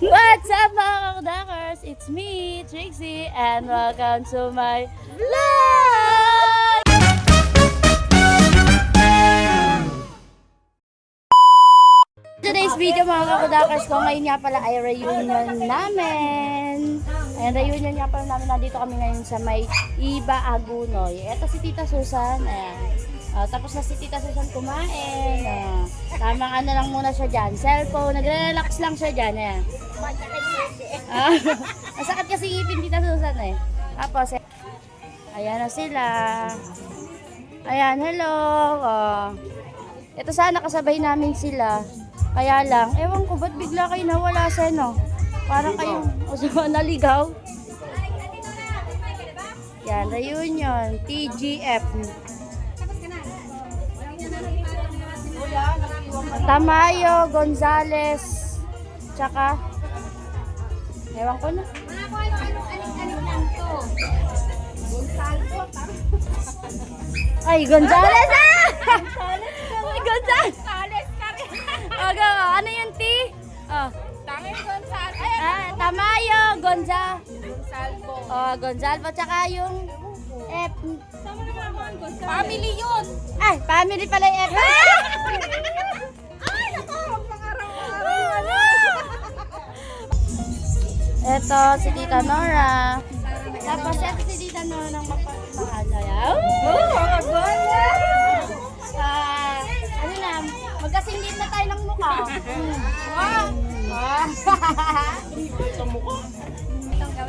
What's up mga kakudakers? It's me, Trixie, and welcome to my vlog! Today's video mga kakudakers ko, ngayon nga pala ay reunion namin. Ayan, reunion nga pala namin. Nandito kami ngayon sa may Iba Agunoy. Ito si Tita Susan. Ayan. Tapos na si Tita Susan kumain. Tamang ano lang muna siya dyan. Cellphone. Nagre-relax lang siya dyan. Ayan. Masakit kasi ngipin Tita Susan eh. Tapos, ayan na sila. Ayan, hello. Ito sana kasabay namin sila. Kaya lang, ewan ko, ba't bigla kayo nawala sa no? Parang kayo, naligaw. Yan, reunion, TGF. Tamayo, Gonzales, tsaka, ewan ko na. Ay, Gonzales ah! Ay, Gonzales! Ano yun, T? Tamayo, Gonzalvo. Gonzalvo, tsaka yung F. Family yun! Ay, family pala yung F. Ay, naku! Ito, si Tita Nora. Tapos, ito si Tita Nora ng magpapakalayaw. Ano na, magkasingit na tayo ng mukha.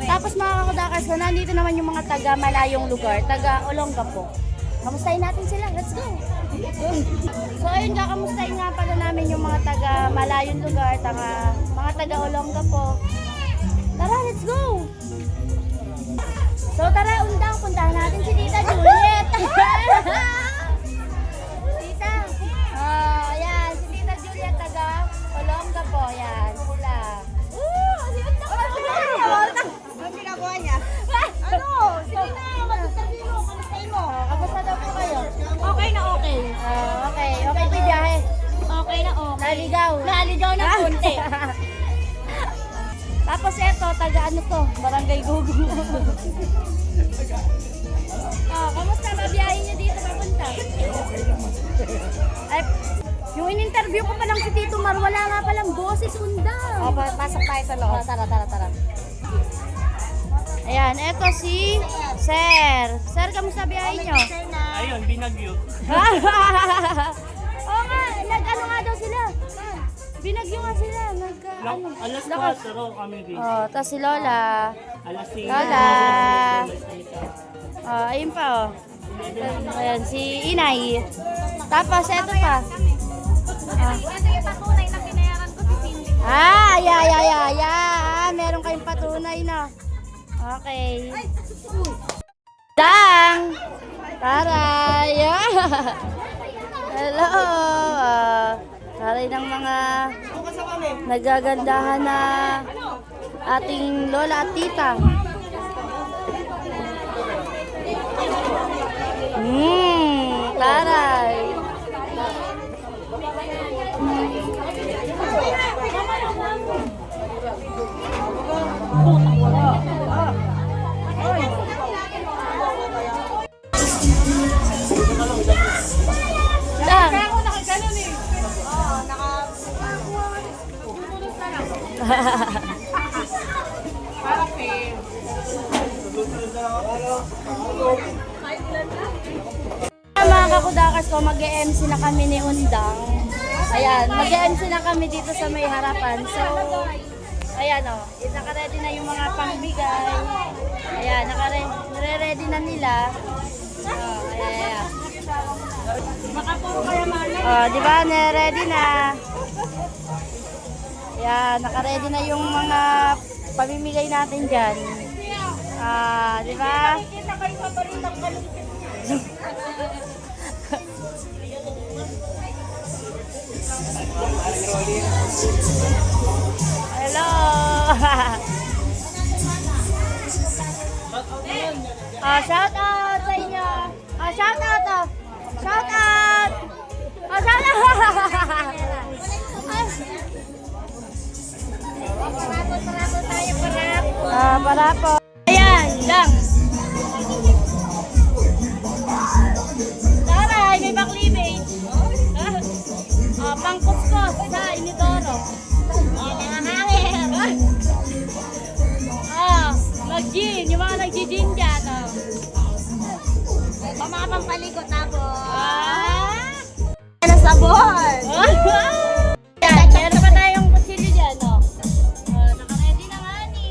Tapos mga kakudakers ko, nandito naman yung mga taga malayong lugar, taga Olongapo. Kamustahin natin sila, let's go! So ayun nga, kamustahin nga pala namin yung mga taga malayong lugar, mga taga Olongapo. Tara, let's go! So tara, undang, puntahan natin si Tita Juliet. Tita, ayan, si Tita Juliet taga Olongapo, ayan, sila. Ano ginagawa niya? Ano? Sige na, mag-interview mo. Kamustahin mo? Kamusta daw po kayo? Okay na okay. Okay po yung biyahe. Okay na okay. Naligaw. Naligaw na konti. Tapos eto, taga ano to? Barangay Gugu. Kamusta mabiyahe niyo dito papunta? Ay, yung in-interview ko pa lang si Tito Mar, wala nga palang boses undang. Pasok tayo sa loob. Tara. Ayan, eto si Sir. Sir, kamusta biyahe niyo? Ayun, binagyo. Oo nga, nag-ano nga daw sila. Binagyo nga sila. Alas 4 kami rin. Tapos si Lola. Alas 5. Lola. Ayun pa Ayan, si Inay. Tapos, eto pa. Sige, patunay na pinayaran ko si Cindy. Meron kayong patunay na. Okay. Dang! Taray! Hello! Taray ng mga nagagandahan na ating lola at tita. Taray! Mga kakudakers ko, mag-e-MC na kami ni Undang. Ayan, mag-e-MC na kami dito sa may harapan. So, ayan naka-ready na yung mga pangbigay. Ayan, nare-ready na nila. Ayan. Di ba? Nare-ready na. Ayan, naka-ready na yung mga pamimigay natin dyan. Di ba? Hello! Shout out sa inyo! Shout out! Shout out! Shout out! Rapa-rapa. Ayan, lang. Taray, may baklibate. Pangkuskos sa Inidoro. Mag-gin, yung mga nag-gin dyan. Pamapampaligot na po. Ano sabon? Yan, meron pa tayong kutsilyo dyan, no? Naka-ready na nga ni.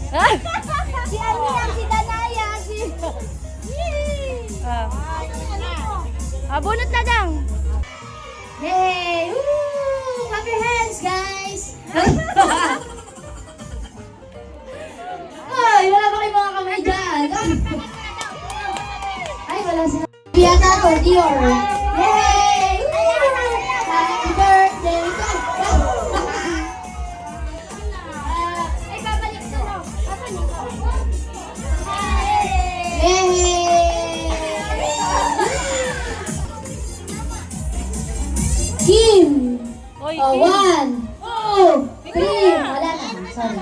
Ay. Si Ani yan, si Danaya, si... Bunot na lang. Hey! Woo! Clap your hands, guys! Ay, wala ba kayong mga kamay dyan? Ay, wala sila. Piata to, Dior. Yay! Happy birthday! Ay, babalik ko na. Yay! Kim! Oy, Oh, Kim. 1, 2, 3. Wala na. Sorry.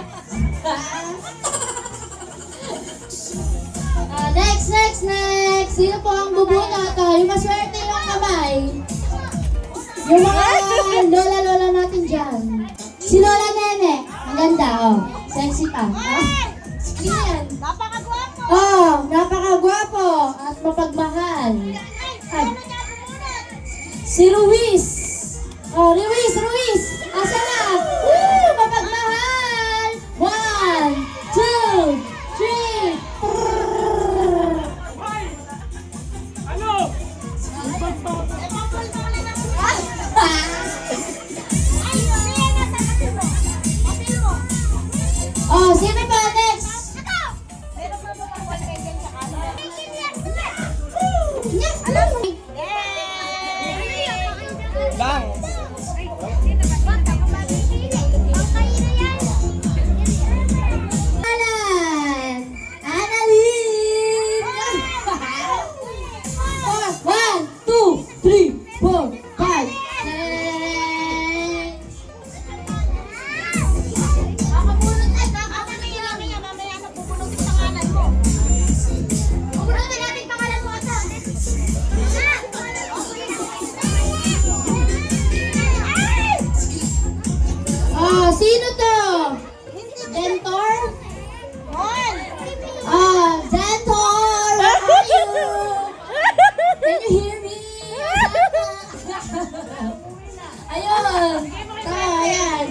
Next. Sino po ang bubunot? Yung maswerte yung kamay. Yung mga lola natin dyan. Si Lola Nene. Ang ganda, oh. Sexy pa. Yan. Napakagwapo! Oh, napakagwapo at mapagmahal. Ay. Si Ruiz. Oh, Ruiz. Asa na? Woo! Mapagmahal! 1, 2, 3. Ano? Oh, sino pa next? Lang. Alan! Annalyn! 1, 2, 3, 4, 5. Oh, sino to? Dentor? Dentor! Where are you? Can you hear me? Ayun. Ayan.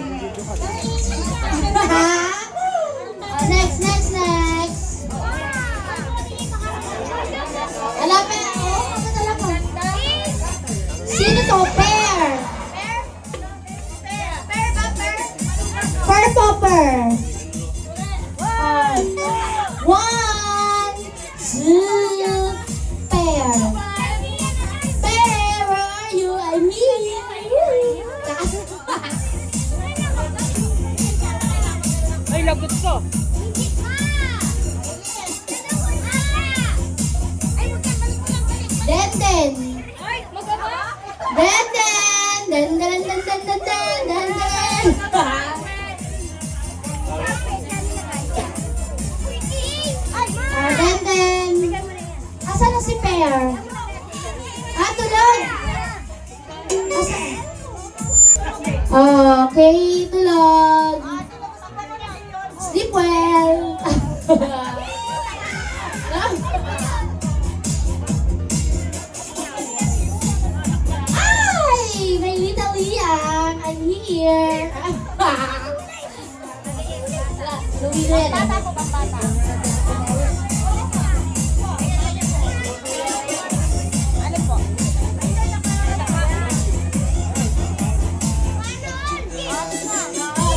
Next. Alam mo, sino to? Pear. Pear popper. 1, 2, Pear. Pear, where are you? I miss you. Ay, lagot ko. Denden. Denden. Asan na si Pear? Tulog. Okay, tulog. Sleep well. Ay, my little Liang, I'm here. Luwi na yan.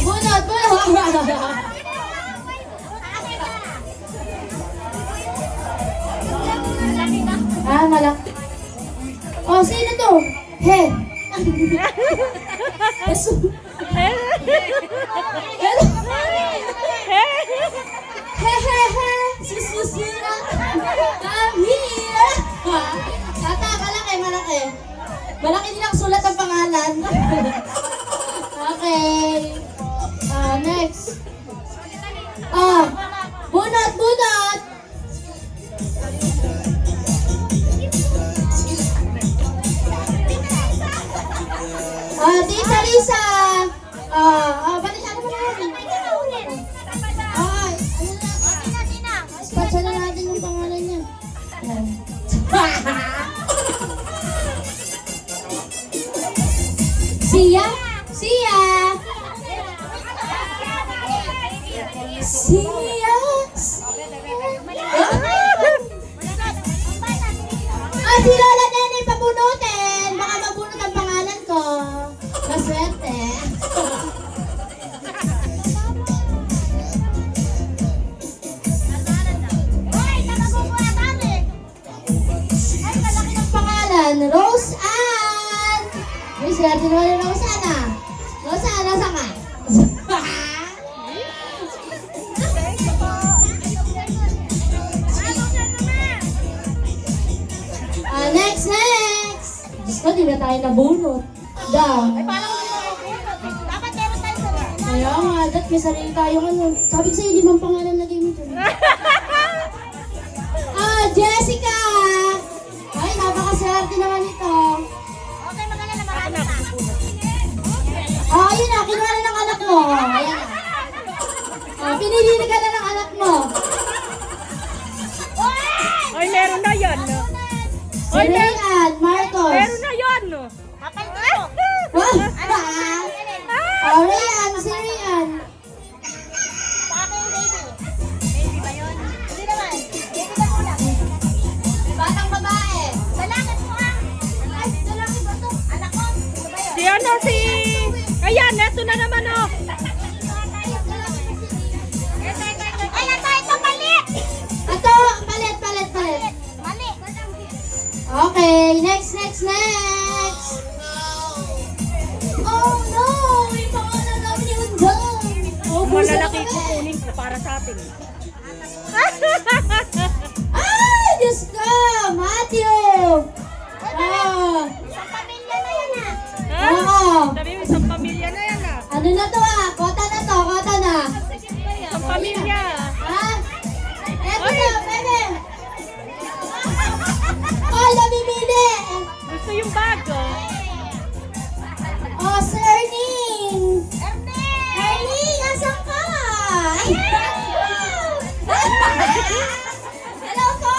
Bunot. Malaki. Oh, sino to? He. He. Susuna. Come here. malaki. Malaki din ang sulat ng pangalan. Okay. Next. Bunot, bunot. Tita Lisa. Balik ano ba natin? Spatcha na natin yung pangalan niya. Ayan. Sia. Sia. Sia. Si Lola Nene pabunutin. Baka mabunot ang pangalan ko. Maswerte. Pangalan, Rose Ann. May swerte naman yung Rose Ann ah. Rose Ann, nasa ka? Next. Diyos ko, di na tayo nabunot. Dapat meron tayo sa mga. Kaya nga, dat may sarili tayong ano. Sabi ko sa'yo, limang pangalan na game ito. Jessica! Ay, napakaswerte naman ito. Okay, maganda na marami na. Ayun na, kinuha na ng anak mo. Ayan na. Pinili ka na ng anak mo. Ay, meron na yan. Si Rayan, Marcos. Meron na yan. Kapal ko. Rayan, si Rayan. Sa akin, baby. Baby ba yun? Hindi naman. Baby na muna. Batang babae. Lalaki mo ah. Ay, lalaki ba ito? Anak ko. Ito ba yun? Si ano, si... Ayan, eto na naman, oh. Ay, ito palit. Ito, palit. Mali. Okay, next. Oh no! May pangalan namin yung Undang. Oh, Malalaki kukunin ko para sa atin. Ay, Diyos ko! Matthew! Isang pamilya na yan ah. Ha? Oo. Sabi mo, isang pamilya na yan, ah. Ano na to ah? Kota na. Isang pamilya. Ha? Eto na, bebe! Oh, namimili! Gusto yung bag, oh. Oh, Sir Erning! Erning, asan ka? Hello po!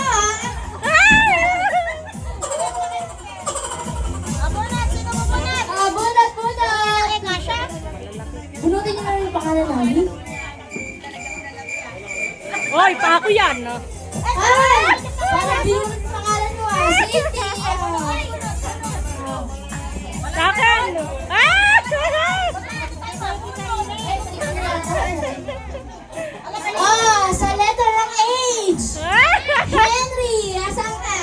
Abunat, sino mo bunat? Bunot! Ay, kasha? Bunutin niyo na rin yung pangalan namin. Oy, pa ako yan, oh. Ay! Parang binunod yung pangalan mo ah. Cynthia! Sa akin. Ah! Sa letter ng H! Henry! Asan ka?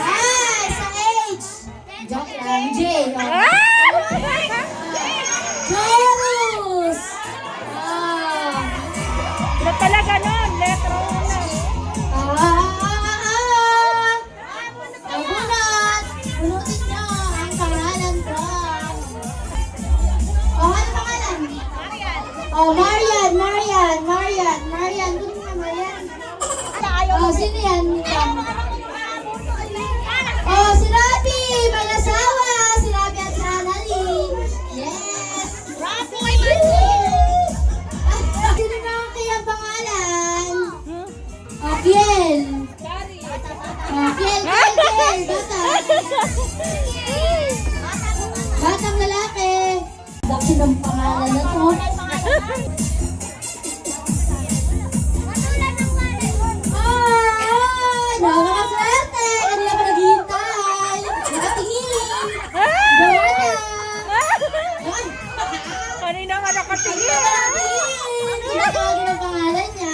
Ay! Sa H! Joke lang. J! Jorus! Ito talaga nun, letra una. Bunot! Bunutin niyo ang pangalan ko. Ano pangalan? Marian! Doon nga, Marian. Sino yan? Si Rafi! May asawa! Si Rafi at Annalyn! Yes! Sino na ang pangalan? Kiel! Kiel! Batang lalaki! Laki ng pangalan na to. Nakakaswerte! Kanina pa naghihintay! Nakatingin! Joanna! Kanina nga nakatingin. Nakatingin! Kinatawagin ang pangalan niya.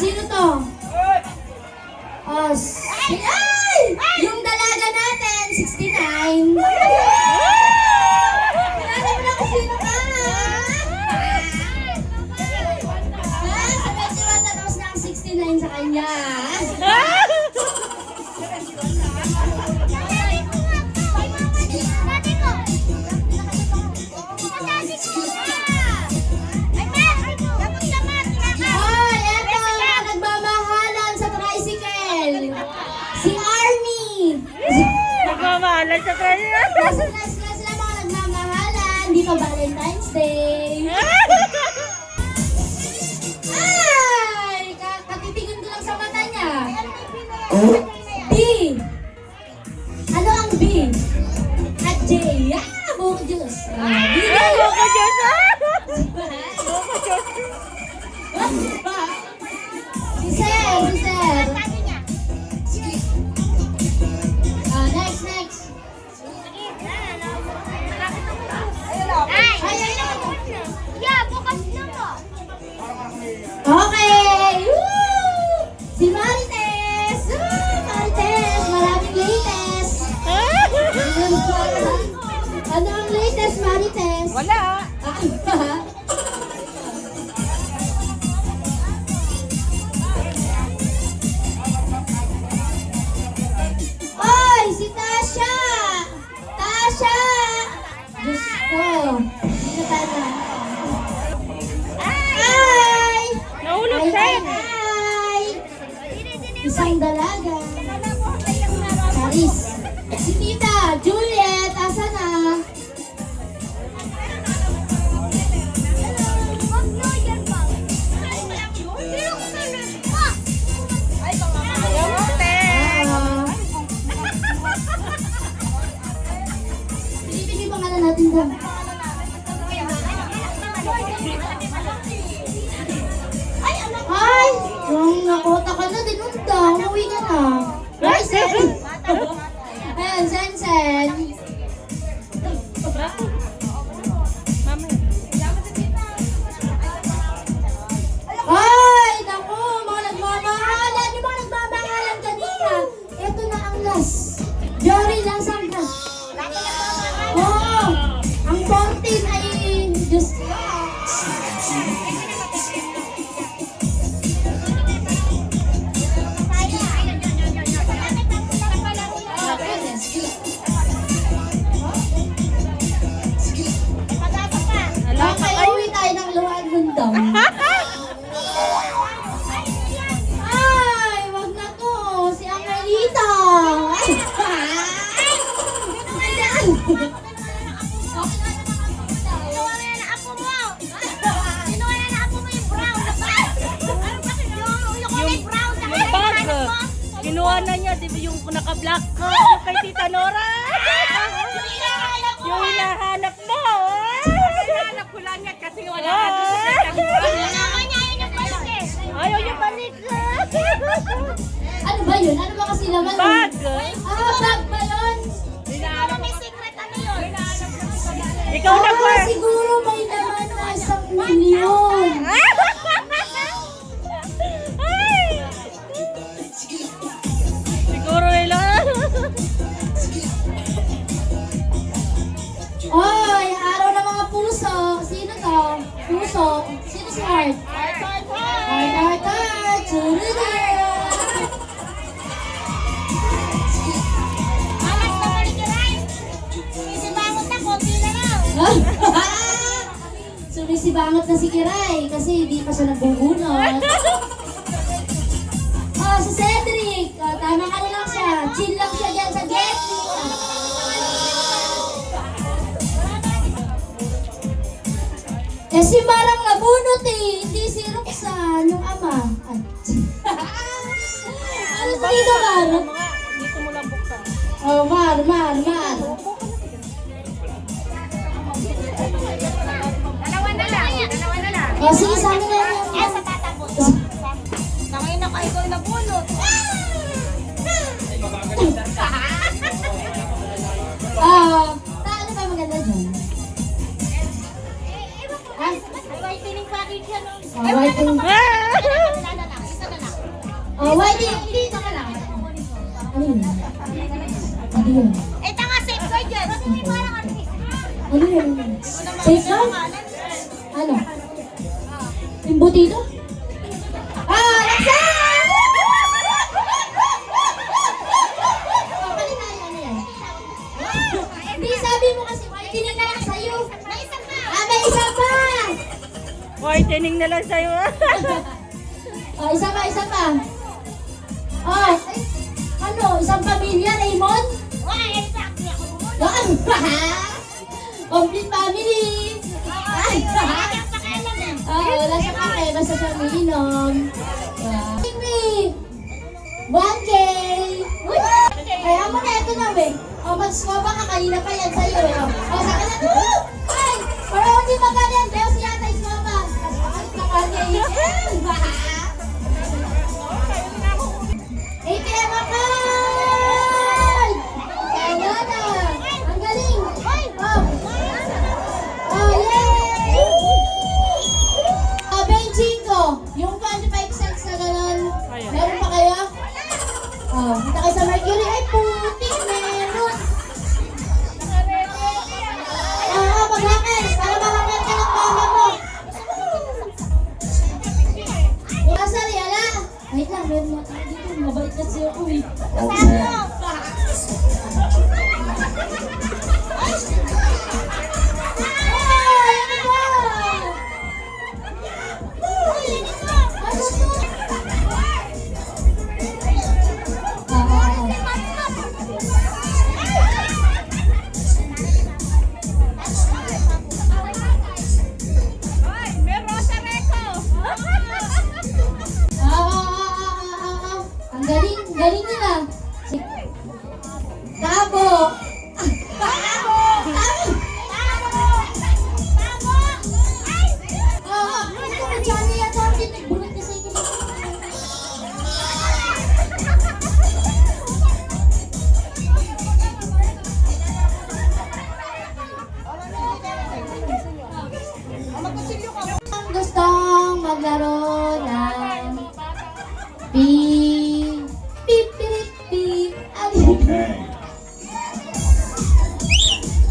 sino to? Ay! Yung dalaga natin, 69. Kilala mo na kung sino ka? Sa 21 na tapos na ang 69 sa kanya. Ay, eto, nagmamahalan sa tricycle. Si Army. Nagmamahalan sa kanya. Sila mga nagmamahalan. Dito Valentine's Day. Ay! Katitingin ko lang sa mata niya. B. Ano ang B? At J. Buko Diyos. B. Buko Diyos. Si Sir. Next. Okay! Woo! Si Marites! Marites! Maraming latest! Ano ang latest, Marites? Wala. Oy! Si Tasha! Tasha! Diyos ko! Sino tayo? Hi! Nahulog siya. Hi! Isang dalaga. Paris. Si Tita Juliet, asa na? Silipin yung pangalan natin doon. Ay! Yung nakota ka na, dinunda. Umuwi ka na. Ay, Sen! Ayan, Sen. Ay! Naku! Mga nagmamahalan! Yung mga nagmamahalan kanina. Ito na ang last. Jory lang sangka. Oo! Ang 14 ay... Diyos ko. Okay, uwi tayo ng luhaan gundam. Ay, wag na to. Si Angelita. Yung bag. Kinuha na niya, di ba yung naka-black ka kay Tita Nora? Yung hinahanap mo. Hinahanap ko lang yan kasi wala ka doon sa ayaw niya balik. Ano ba yun? Ano ba kasi laman? Bag. Bag ba yun? Ikaw na po. Siguro may laman na 1 milyon. Siguro nila. Oy, araw ng mga puso. Sino to? Puso. Sino si Heart? Heart. Chururu. Sumisibangot na si Kiray kasi hindi pa siya nagbubunot. Oh, si Cedric. Oh, tama ka na lang siya. Chill lang siya dyan sa Getty. Eh si Marang nabunot eh. Hindi si Roxanne, yung ama. Ano sa dito, Mar? Dito mo lang buksan. Oh, Mar. Dalawa na lang. Oh, sige, sa amin na yan. Tangin na kayo na bunot. Ano ba maganda dyan? Whitening package yan. Whiting. Isa na lang. Ano yun? Ano yun? Eh, tanga safe guard yan. Parang artist. Ano yun? Safe na? Ano? Yung butito? Ah! Laksan! Kapalin na yan, ano yan? Hindi, sabi mo kasi, tinig na lang sa'yo. May isa pa. Ah, may isa pa! Whitening na lang sa'yo. Oh, isa pa, isa pa. Oh, ano, isang pamilya, Raymond? Wala, exactly ako. Yan! Complete family! Ay! Ang pakialam eh. Wala siya kake, basta siya umiinom. Amy! 1K! Uy! Kaya mo na ito na, we. O, mag-scoba ka, kanina pa yan sa'yo, eh. O, sa ka na. Ay! Para hindi magaling. Deo siya tayo scoba. Ay, sa kanya, ATM account! Kaya na! Ang galing! Oh, yay! 25, yung 25 cents na gano'n. Meron pa kayo? Oh, punta kayo sa Mercury. Ay, putik, meron! Maglakad! Para malakad ka ng mama mo! Asari, ala! Wait lang, meron na tayo dito. Mabait kasi ako eh. Ay, ano ba? Ano to? May Rosa Reco. Ang galing, galing nila. Tabo! Tabo! Ito ko dyan yan natin. Nagbulat na sa inyo. Ang gustong maglaro ng pip, pip, pip, pip. Okay.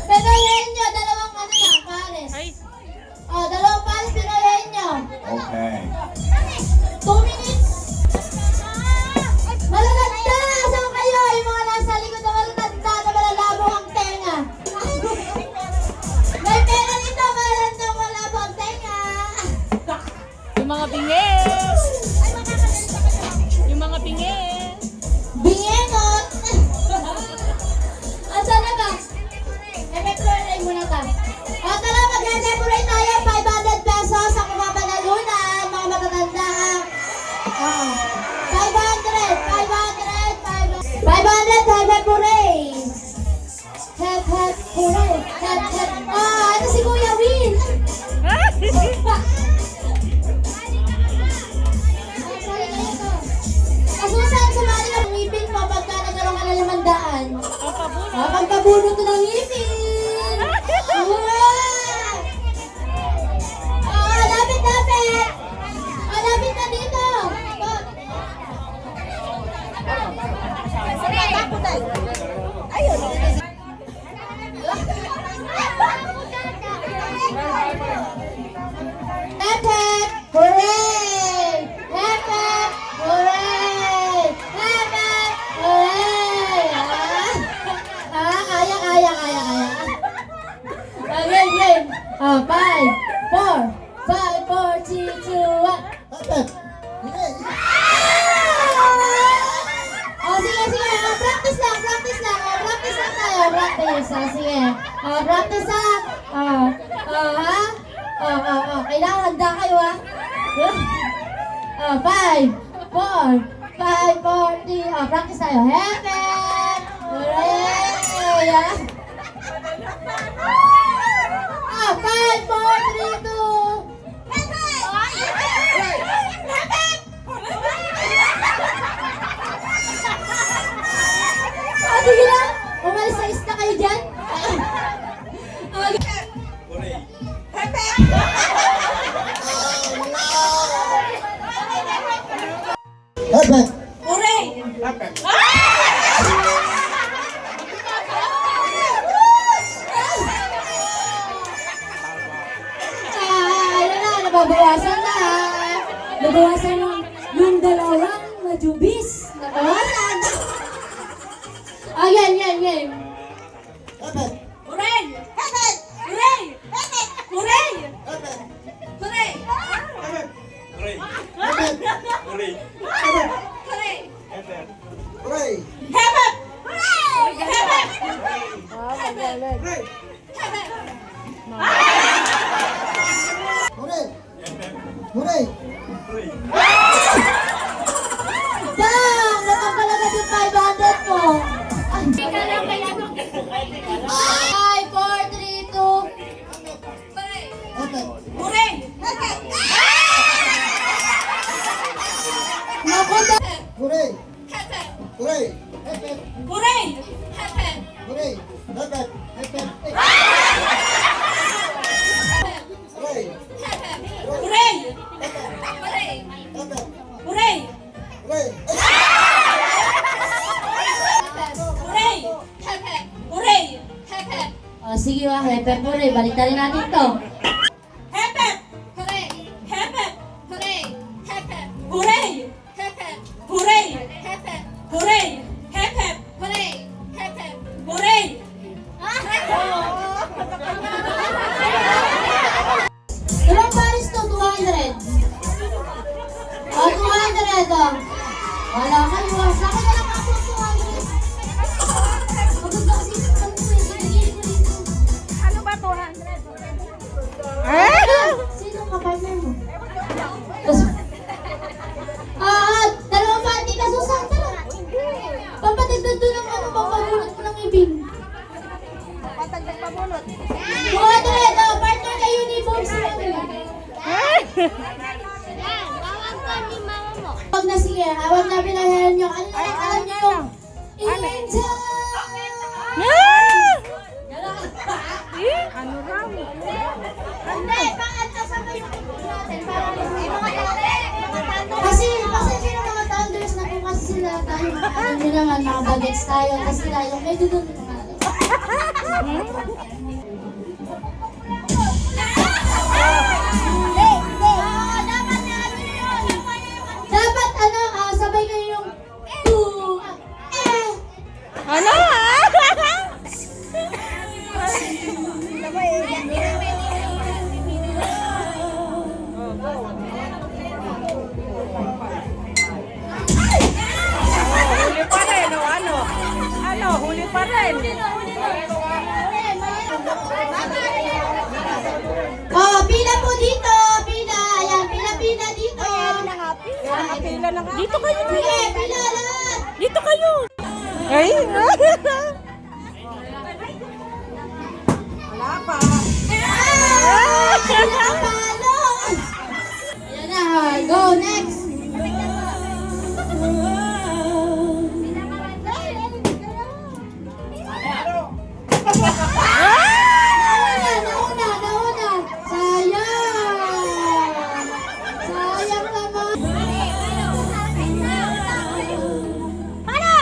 Pinoyin nyo, dalawang ano na, pares. Ay, Oh, dalawang pares, pinoyin nyo. Okay. 2 minutes. Malalanda! Saan kayo? Yung mga nasa likod na malalanda na malalabo ang tenga. May pera dito, malalanda malabo ang tenga. yung mga bingis. Yung mga bingis. Bingengot! Asa na ba? Emeplore muna ka. O, tara, mag-decorate tayo. 500 pesos ang kumapanalunan, mga matatanda. Oo. 500, 500 hooray! Hep, hep, hooray! Hep, hep. Ah, ano si Kuya Will? Sorry kayo to. Kasusan, sumali ka ng ngipin mo pagka nagkaroon ka ng 500. Papabuno. Pagpabunot ko ng ngipin! Wow! Lapit, lapit! Lapit na dito! Ayun. Hep, hep! Hooray! Hep, hep! Hooray! Hep, hep! Hooray! Kaya, kaya, kaya, kaya. Game, game. 5, 4, 5, 4, 3, 2, 1. Oh, sige, sige. Practice lang, practice lang. Practice lang tayo, practice. Sige. Practice lang. Ha? Kailangan handa kayo, ha? 5, 4, 5, 4, 3. Practice tayo. Heaven! Hooray! 5, 4, 3, 2. Sige lang. Umalis sa ista kayo dyan. Hebat! Hooray! game. Hooray! Hooray! Hooray! Hooray! Hooray! Hooray! Hooray! Hepep! Magaling. Hooray! Hooray! Dang! Nakakalaga yung 500 mo. Ay, 5, 4, 3, 2. Hooray! Naku, da- Hooray! Hooray! Hooray! Hooray! Hooray! Hooray! Hooray! Hooray! Hooray! Hooray! Oh, sige wa, Hepe Pure, balik na rin natin to. Hepep! Hooray! Hooray! Hooray! Hepep! Hooray! Ilang pares to? 200. Oh, 200 oh. Wala kayo. Sa akin na lang ako 200. Maganda kasi sa kanto eh. Ano ba 200? Sino ka partner mo? Dalawang pati ka Susan. Tara. Pampatagdag doon ng ano, pampabulot mo ng ibing. Patagdag pa bunot. 200 oh. Partner kayo ni Bob si Huwag na sige, huwag na pinahayan nyo. Ano na lang, alam nyo yung Inja! Ano raw? Hindi, panganta sa kayo natin para kasi sino mga Thunders na kung kasi sila tayo, alam nyo naman, mga bagets tayo, kasi sila yung medyo doon mga dapat sabay kayo yung Ano? Huli pa rin, o ano? Ano, huli pa rin. Oh, pila po dito, pila, ayan, pila dito. Pila na nga. Dito kayo. Sige, pila lahat. Dito kayo. Ay. Wala pa. Napalo! Ayan na, go next. Nauna. Sayang naman. Ala.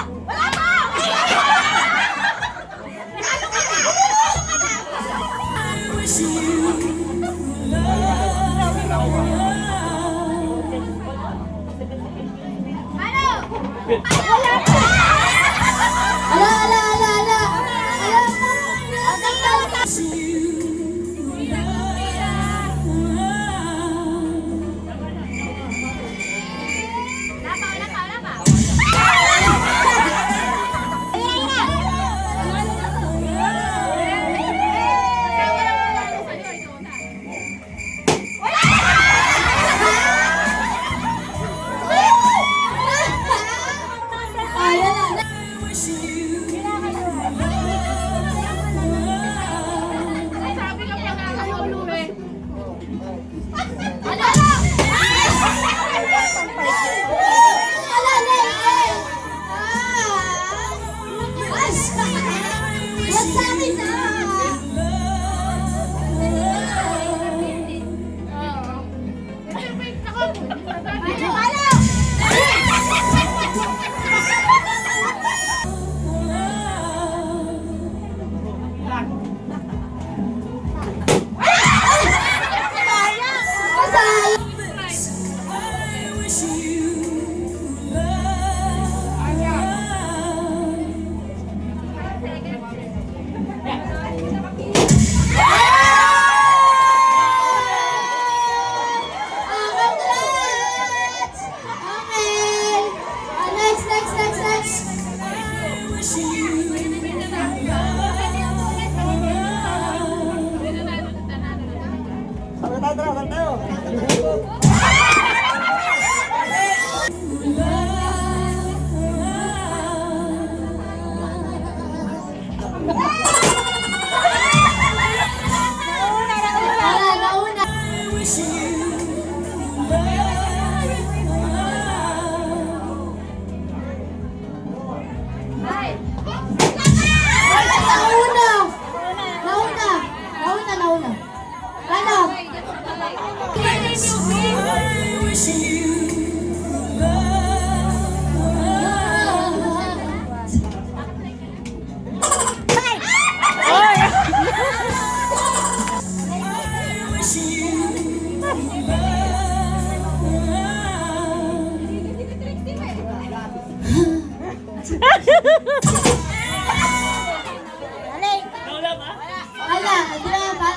Wala, di ba?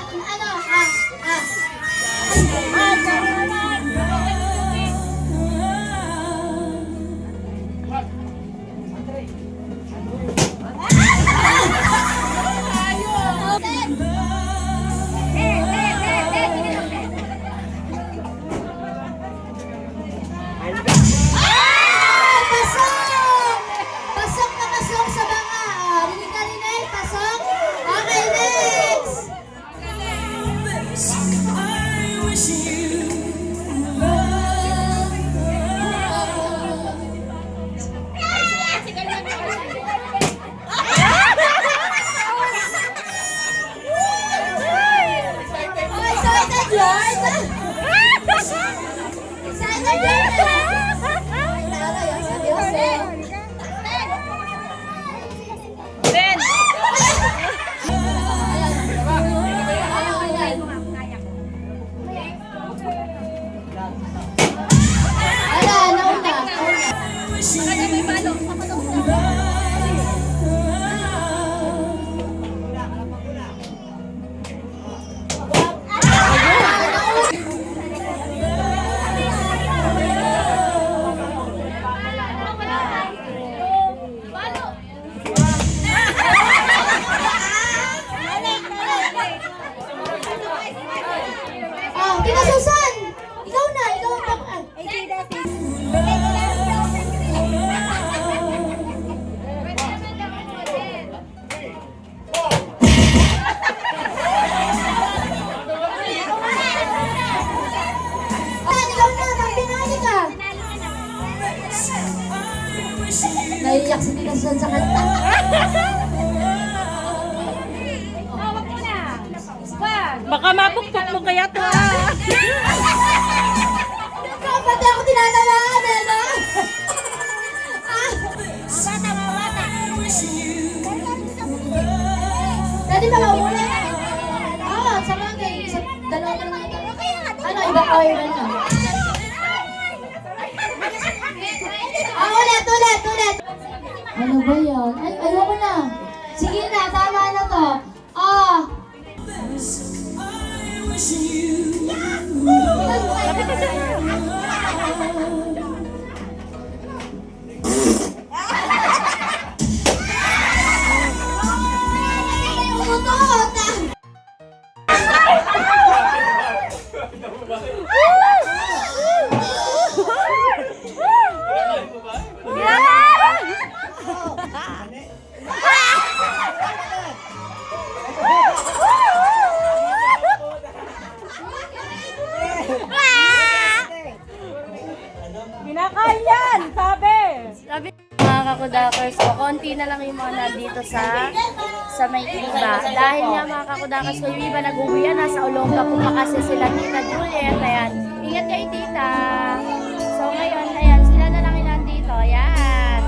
Ano? Pasok! Pasok na pasok sa banga. Rinig ka, Rinel. Pasok. Okay, next. Oh, excited yun. Excited yun. Ay, taray, ang seryoso. Ben! Ala, nauna. Oh, Tita Susan! Ikaw na, ikaw ang pang... Ikaw na, magpinali ka! Naiiyak si Tita Susan sa kanta. Baka mapukpok mo kaya to ah. Ikaw, pati ako tinatamaan, ano? Dati ba maumuli? Oo, sa bagay. Dalawa pa lang ito. Ano, iba ko yun ano? Ulit. Ano ba yan? Ay, ayoko na. Sige na, tama na to. Kinakain yan, sabi. Sabi mga kakudakers ko, konti na lang yung mga nandito sa may iba. Dahil nga mga kakudakers ko, yung iba nag-uwi yan, nasa Olonga po pa kasi sila Tita Juliet. Ayan, ingat kayo tita. So ngayon, ayan, sila na lang yung nandito. Ayan,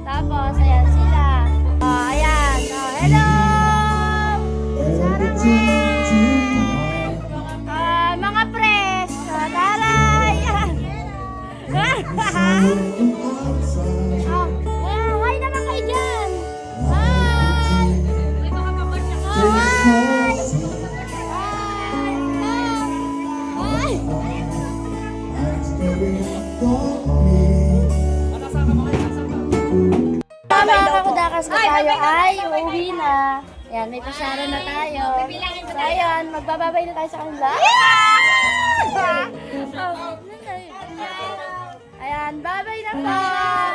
tapos, ayan sila. Ayan, hello! Sarang mga pres, taray! Hi naman kayo dyan! Hi! Hi! Mga kakudakas ko tayo ay uuwi na. Ayan, may pasyara na tayo. So, ayan, magbababay na tayo sa kanila. Ayan, babay na po!